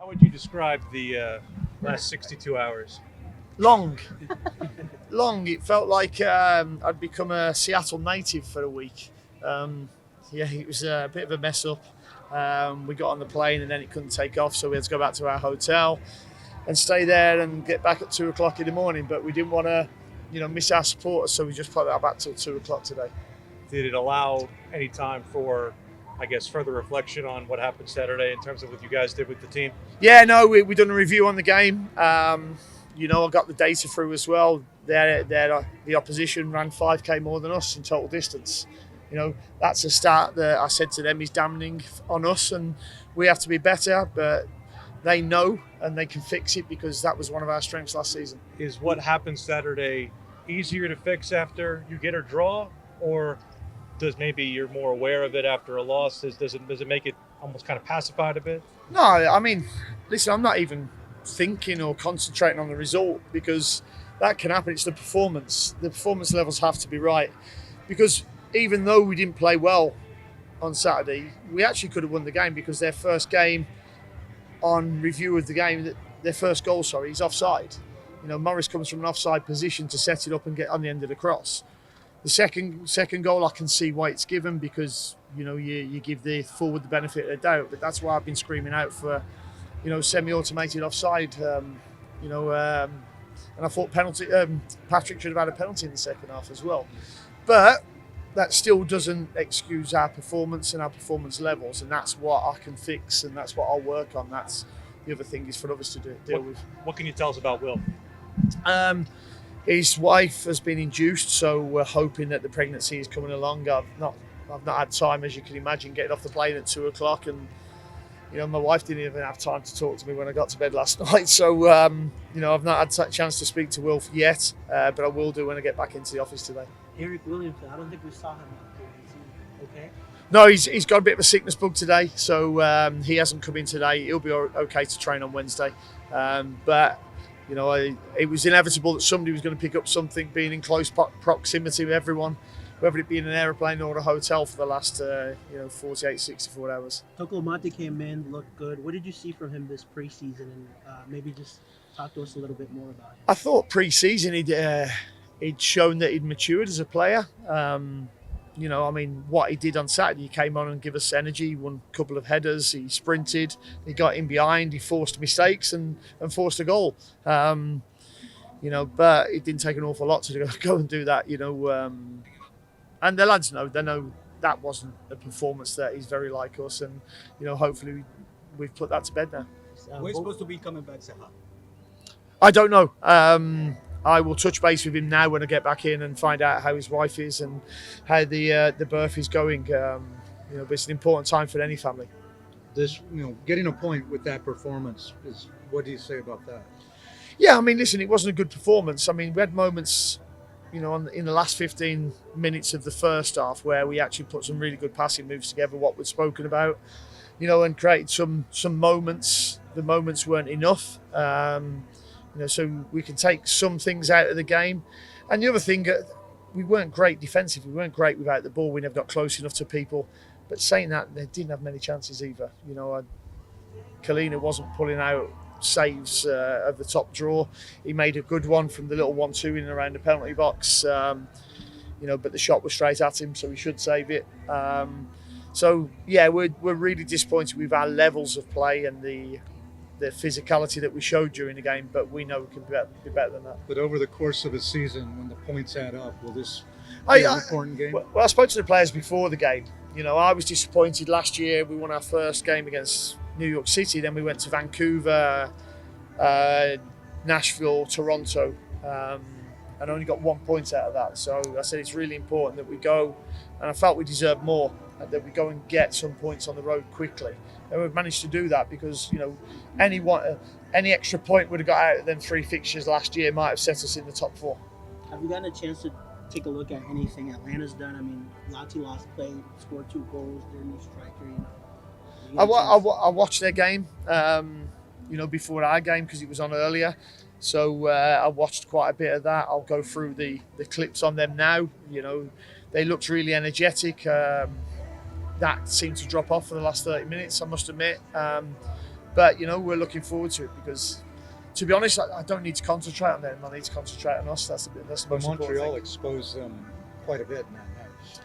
How would you describe the last 62 hours? Long, long. It felt like I'd become a Seattle native for a week. Um, yeah, it was a bit of a mess up. We got on the plane and then it couldn't take off, so we had to go back to our hotel and stay there and get back at 2 o'clock in the morning. But we didn't want to, miss our supporters, so we just put that back till 2 o'clock today. Did it allow any time for, I guess, further reflection on what happened Saturday in terms of what you guys did with the team? Yeah, no, we done a review on the game. I got the data through as well. The opposition ran 5k more than us in total distance. That's a start that I said to them is damning on us, and we have to be better. But they know and they can fix it because that was one of our strengths last season. Is what happened Saturday easier to fix after you get a draw, or does maybe you're more aware of it after a loss? Does it make it almost kind of pacified a bit? No, I mean, listen, I'm not even thinking or concentrating on the result because that can happen. It's the performance. The performance levels have to be right because even though we didn't play well on Saturday, we actually could have won the game because their first game on review of the game, their first goal, is offside. Morris comes from an offside position to set it up and get on the end of the cross. The second goal, I can see why it's given because you give the forward the benefit of the doubt, but that's why I've been screaming out for semi-automated offside. And I thought Patrick should have had a penalty in the second half as well, but that still doesn't excuse our performance and our performance levels, and that's what I can fix and that's what I'll work on. That's the other thing is for others to deal with. What can you tell us about Will? His wife has been induced, so we're hoping that the pregnancy is coming along. I've not had time, as you can imagine, getting off the plane at 2 o'clock, and my wife didn't even have time to talk to me when I got to bed last night. So I've not had a chance to speak to Will yet, but I will do when I get back into the office today. Eric Williamson, I don't think we saw him out there. Is he okay? No, he's got a bit of a sickness bug today, so he hasn't come in today. He'll be okay to train on Wednesday, but. It was inevitable that somebody was going to pick up something, being in close proximity with everyone, whether it be in an aeroplane or a hotel for the last 48, 64 hours. Toko Monte came in, looked good. What did you see from him this preseason? And maybe just talk to us a little bit more about him. I thought preseason he'd shown that he'd matured as a player. What he did on Saturday, he came on and gave us energy. He won a couple of headers. He sprinted. He got in behind. He forced mistakes and forced a goal. But it didn't take an awful lot to go and do that. And the lads know. They know that wasn't a performance that he's very like us. And hopefully we've put that to bed now. When he's supposed to be coming back, Saha? I don't know. I will touch base with him now when I get back in and find out how his wife is and how the birth is going. But it's an important time for any family. This, getting a point with that performance is. What do you say about that? Yeah, listen, it wasn't a good performance. We had moments, in the last 15 minutes of the first half where we actually put some really good passing moves together. What we'd spoken about, and created some moments. The moments weren't enough. So we can take some things out of the game. And the other thing, we weren't great defensively. We weren't great without the ball. We never got close enough to people. But saying that, they didn't have many chances either. Kalina wasn't pulling out saves of the top draw. He made a good one from the little 1-2 in and around the penalty box. But the shot was straight at him, so we should save it. We're really disappointed with our levels of play and the physicality that we showed during the game, but we know we can be better than that. But over the course of a season, when the points add up, will this be an important game? Well, I spoke to the players before the game. I was disappointed last year. We won our first game against New York City, then we went to Vancouver, Nashville, Toronto, and only got 1 point out of that. So I said it's really important that we go, and I felt we deserved more, and that we go and get some points on the road quickly. And we've managed to do that because, any extra point would have got out of them 3 fixtures last year might have set us in the top 4. Have you gotten a chance to take a look at anything Atlanta's done? Lati lost play, scored 2 goals, they're a new striker. I watched their game, before our game because it was on earlier. So I watched quite a bit of that. I'll go through the clips on them now. They looked really energetic. That seemed to drop off for the last 30 minutes, I must admit. But we're looking forward to it because, to be honest, I don't need to concentrate on them. I need to concentrate on us. That's the most important Montreal thing. exposed them quite a bit in that match.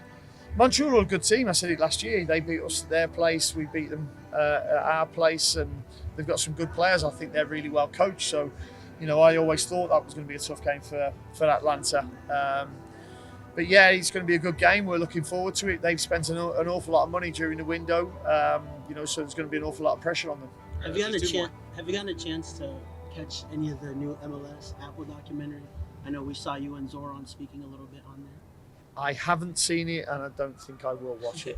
Montreal are a good team. I said it last year. They beat us at their place. We beat them at our place, and they've got some good players. I think they're really well coached. So, I always thought that was going to be a tough game for Atlanta. But yeah, it's going to be a good game. We're looking forward to it. They've spent an awful lot of money during the window, so there's going to be an awful lot of pressure on them. Have you gotten a chance to catch any of the new MLS Apple documentary? I know we saw you and Zoran speaking a little bit on there. I haven't seen it, and I don't think I will watch it.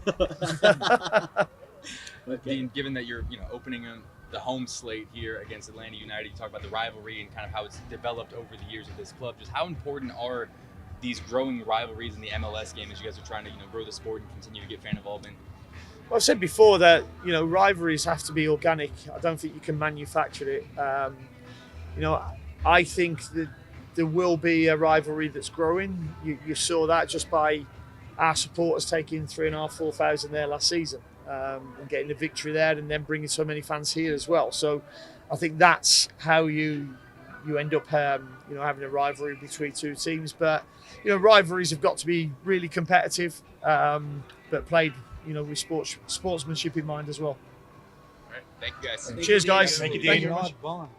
Dean, given that you're opening the home slate here against Atlanta United, you talk about the rivalry and kind of how it's developed over the years of this club. Just how important are these growing rivalries in the MLS game as you guys are trying to grow the sport and continue to get fan involvement? Well, I've said before that rivalries have to be organic. I don't think you can manufacture it. I think that there will be a rivalry that's growing. You saw that just by our supporters taking 3,500, 4,000 there last season and getting the victory there, and then bringing so many fans here as well. So I think that's how you end up having a rivalry between two teams. But rivalries have got to be really competitive, but played with sportsmanship in mind as well. All right, thank you guys. Cheers, guys. Thank you, Thank Dean. you very much. Bond.